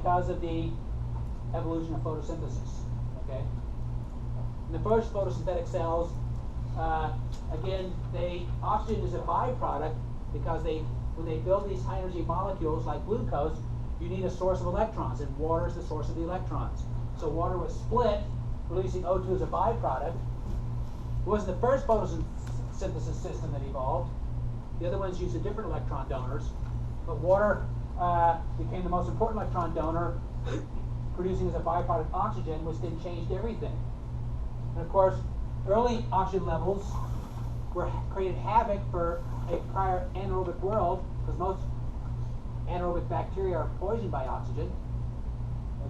because of the evolution of photosynthesis. Okay. In the first photosynthetic cells, again, oxygen is a byproduct because when they build these high energy molecules like glucose, you need a source of electrons, and water is the source of the electrons. So water was split, releasing O2 as a byproduct. It wasn't the first photosynthesis system that evolved. The other ones used different electron donors, but water became the most important electron donor, producing as a byproduct oxygen, which then changed everything. And of course, early oxygen levels created havoc for a prior anaerobic world, because most anaerobic bacteria are poisoned by oxygen.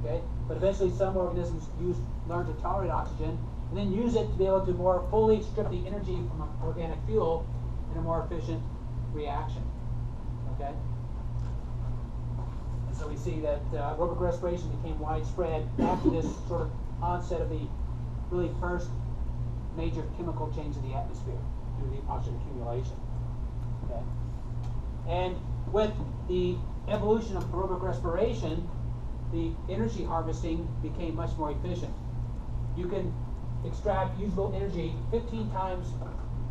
Okay, but eventually some organisms learn to tolerate oxygen and then use it to be able to more fully strip the energy from an organic fuel in a more efficient reaction. Okay, and so we see that aerobic respiration became widespread after this sort of onset of the really first major chemical change in the atmosphere due to the oxygen accumulation. Okay, and with the evolution of aerobic respiration, the energy harvesting became much more efficient. You can extract usable energy 15 times,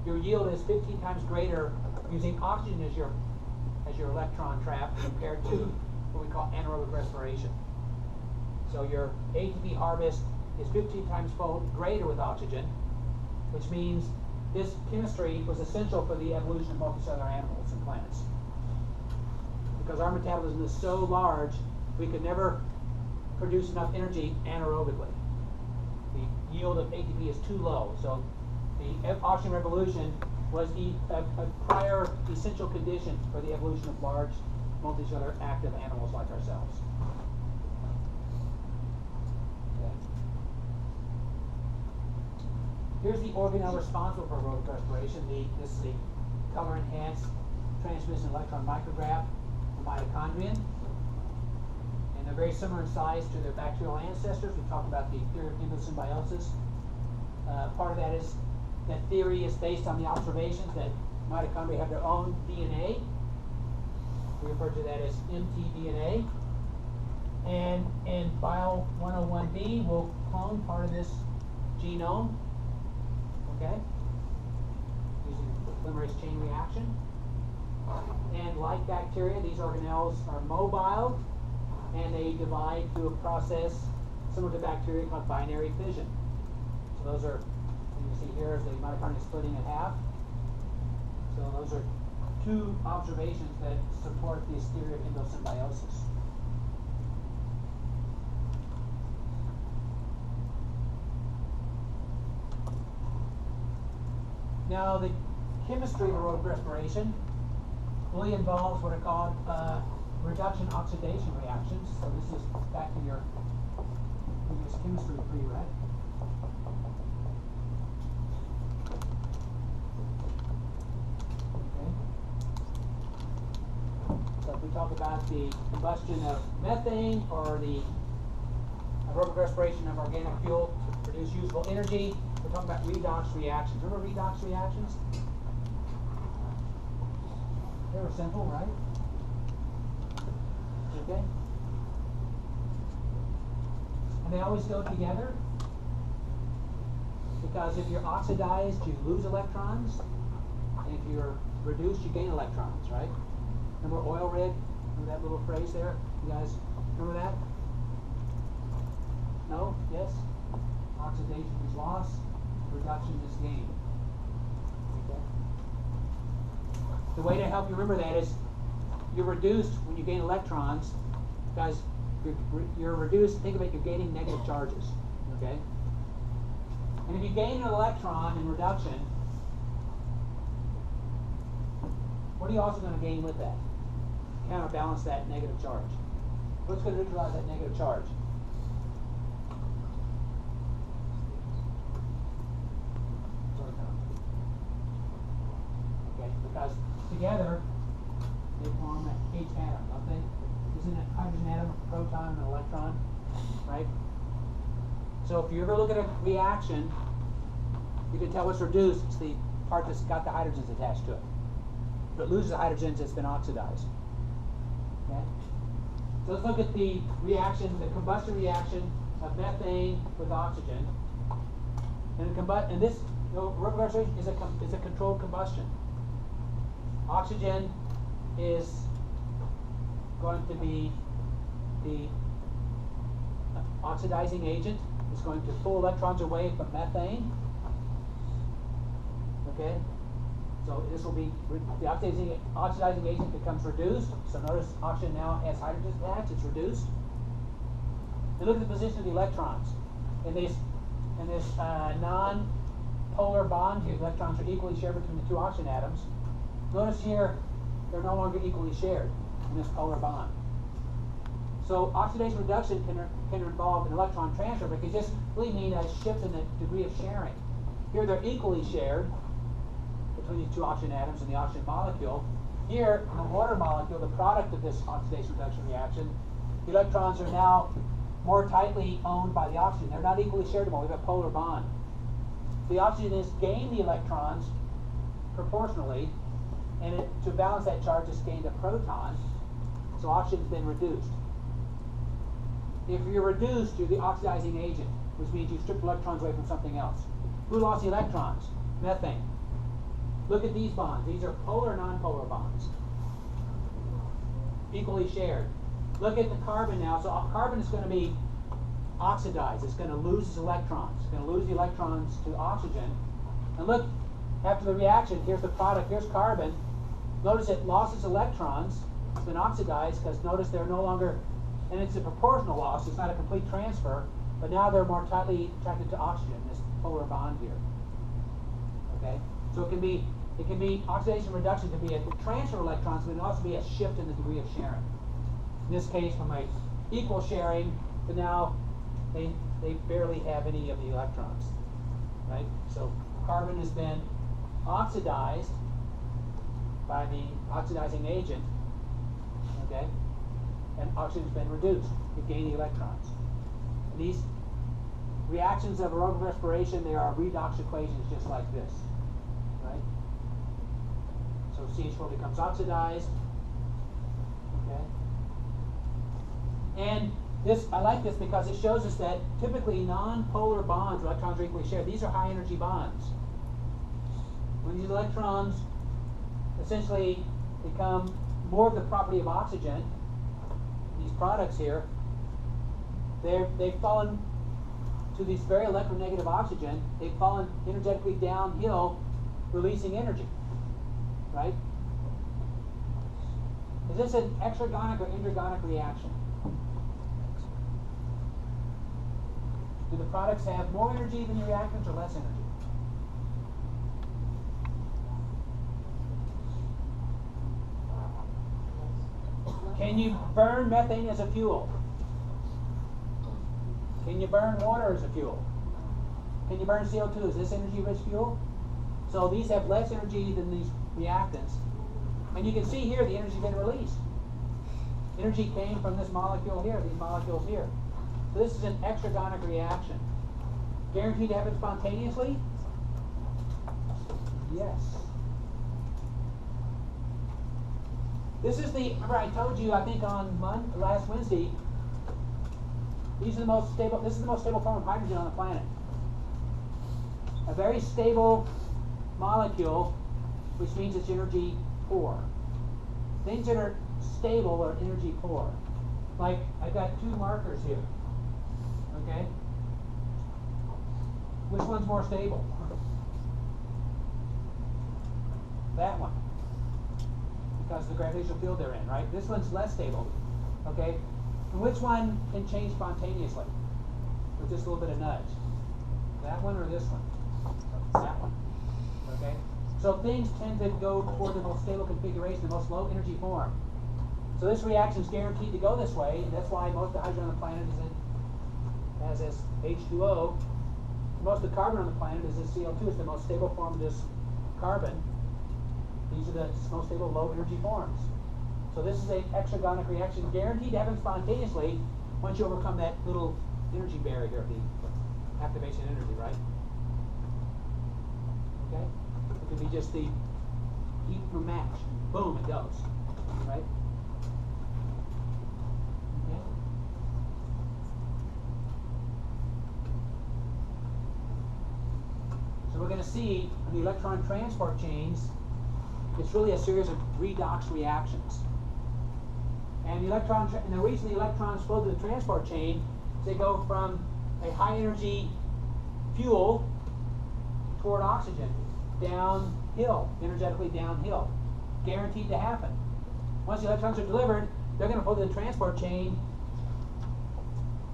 your yield is 15 times greater using oxygen as your electron trap compared to what we call anaerobic respiration. So your ATP harvest is 15 times fold greater with oxygen, which means this chemistry was essential for the evolution of multicellular animals and plants. Because our metabolism is so large, we could never produce enough energy anaerobically. The yield of ATP is too low. So the oxygen revolution was a prior essential condition for the evolution of large multicellular active animals like ourselves. Okay. Here's the organelle responsible for aerobic respiration. This is the color-enhanced transmission electron micrograph, the mitochondrion. And they're very similar in size to their bacterial ancestors. We talked about the theory of endosymbiosis. Part of that theory is based on the observations that mitochondria have their own DNA. We refer to that as mtDNA. And in Bio 101b, we'll clone part of this genome, okay, using the polymerase chain reaction. And like bacteria, these organelles are mobile, and they divide through a process similar to bacteria called binary fission. So those are, you can see here is the mitochondria splitting in half. So those are two observations that support this theory of endosymbiosis. Now, the chemistry of aerobic respiration really involves what are called reduction oxidation reactions. So this is back in your previous chemistry pre-req. Okay. So if we talk about the combustion of methane or the aerobic respiration of organic fuel to produce usable energy, we're talking about redox reactions. Remember redox reactions? They were simple, right? Okay? And they always go together, because if you're oxidized, you lose electrons, and if you're reduced, you gain electrons, right? Remember oil rig? Remember that little phrase there? You guys remember that? No? Yes? Oxidation is loss, reduction is gain. Okay? The way to help you remember that is you're reduced when you gain electrons, because you're reduced, think about it, you're gaining negative charges. Okay? And if you gain an electron in reduction, what are you also going to gain with that? Counterbalance that negative charge. What's going to neutralize that negative charge? Okay, because together they form an H atom, don't they? Isn't it hydrogen atom, a proton, and an electron? Right? So if you ever look at a reaction, you can tell what's reduced. It's the part that's got the hydrogens attached to it. If it loses the hydrogens, it's been oxidized. Okay? So let's look at the reaction, the combustion reaction of methane with oxygen. And this aerobic respiration is a controlled combustion. Oxygen is going to be the oxidizing agent. It's going to pull electrons away from methane. Okay? So this will be, the oxidizing agent becomes reduced. So notice oxygen now has hydrogen attached, it's reduced. And look at the position of the electrons. In this non-polar bond here, the electrons are equally shared between the two oxygen atoms. Notice here, they're no longer equally shared in this polar bond. So oxidation reduction can involve an electron transfer, but it can just really mean a shift in the degree of sharing. Here they're equally shared between these two oxygen atoms and the oxygen molecule. Here, in the water molecule, the product of this oxidation reduction reaction, the electrons are now more tightly owned by the oxygen. They're not equally shared anymore. We have a polar bond. The oxygen has gained the electrons proportionally, and to balance that charge, it's gained a proton. So oxygen's been reduced. If you're reduced, you're the oxidizing agent, which means you stripped electrons away from something else. Who lost the electrons? Methane. Look at these bonds. These are polar, non-polar bonds. Equally shared. Look at the carbon now. So carbon is going to be oxidized. It's going to lose its electrons. It's going to lose the electrons to oxygen. And look, after the reaction, here's the product. Here's carbon. Notice it lost its electrons. It's been oxidized because notice they're no longer, and it's a proportional loss. It's not a complete transfer, but now they're more tightly attracted to oxygen, this polar bond here. Okay? So it can be oxidation reduction can be a transfer of electrons, but it can also be a shift in the degree of sharing. In this case, from a equal sharing to now they barely have any of the electrons. Right? So carbon has been oxidized by the oxidizing agent. Okay? And oxygen's been reduced. You gain the electrons. And these reactions of aerobic respiration, they are redox equations just like this. Right? So CH4 becomes oxidized. Okay? And this, I like this because it shows us that typically non-polar bonds, where electrons are equally shared, these are high energy bonds. When these electrons essentially become more of the property of oxygen, these products here, they've fallen to these very electronegative oxygen, they've fallen energetically downhill, releasing energy. Right? Is this an exergonic or endergonic reaction? Do the products have more energy than the reactants or less energy? Can you burn methane as a fuel? Can you burn water as a fuel? Can you burn CO2? Is this energy-rich fuel? So these have less energy than these reactants. And you can see here the energy has been released. Energy came from this molecule here, these molecules here. So this is an exergonic reaction. Guaranteed to happen spontaneously? Yes. This is the, remember I told you, I think on last Wednesday, these are the most stable, this is the most stable form of hydrogen on the planet. A very stable molecule, which means it's energy poor. Things that are stable are energy poor. Like, I've got two markers here. Okay? Which one's more stable? That one. Because of the gravitational field they're in, right? This one's less stable. Okay? And which one can change spontaneously? With just a little bit of nudge? That one or this one? That one. Okay? So things tend to go toward the most stable configuration, the most low energy form. So this reaction is guaranteed to go this way, and that's why most of the hydrogen on the planet has this H2O. Most of the carbon on the planet is this CO2. It's the most stable form of this carbon. These are the most stable low energy forms. So this is an exergonic reaction guaranteed to happen spontaneously once you overcome that little energy barrier here, the activation energy, right? Okay? It could be just the heat from a match. Boom, it goes. Right? we're going to see in the electron transport chains, it's really a series of redox reactions. And the reason the electrons flow through the transport chain is they go from a high energy fuel toward oxygen, downhill, energetically downhill. Guaranteed to happen. Once the electrons are delivered, they're going to flow through the transport chain,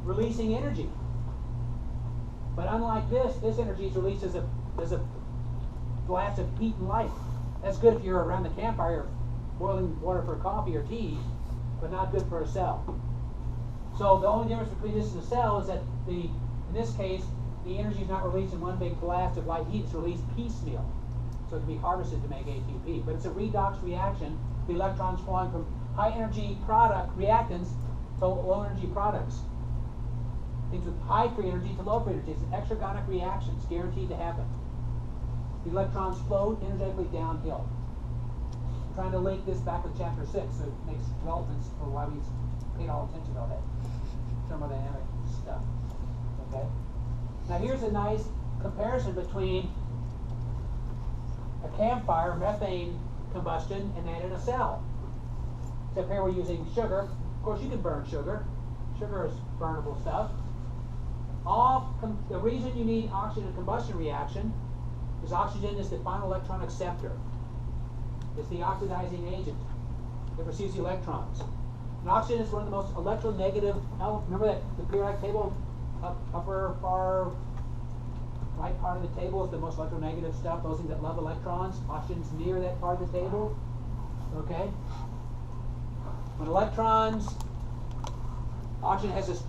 releasing energy. But unlike this energy is released as a blast of heat and light. That's good if you're around the campfire boiling water for coffee or tea, but not good for a cell. So the only difference between this and a cell is that in this case, the energy is not released in one big blast of light heat, it's released piecemeal. So it can be harvested to make ATP. But it's a redox reaction, the electrons flowing from high energy product reactants to low energy products. Things with high free energy to low free energy. It's an exergonic reaction. It's guaranteed to happen. The electrons flow energetically downhill. I'm trying to link this back with chapter 6 so it makes relevance for why we paid all attention to all that thermodynamic stuff. Okay? Now here's a nice comparison between a campfire, methane combustion, and that in a cell. Except here we're using sugar. Of course you can burn sugar. Sugar is burnable stuff. The reason you need oxygen combustion reaction is oxygen is the final electron acceptor. It's the oxidizing agent that receives the electrons. And oxygen is one of the most electronegative elements. Remember that the periodic table, upper far right part of the table is the most electronegative stuff, those things that love electrons. Oxygen's near that part of the table. Okay? When oxygen has this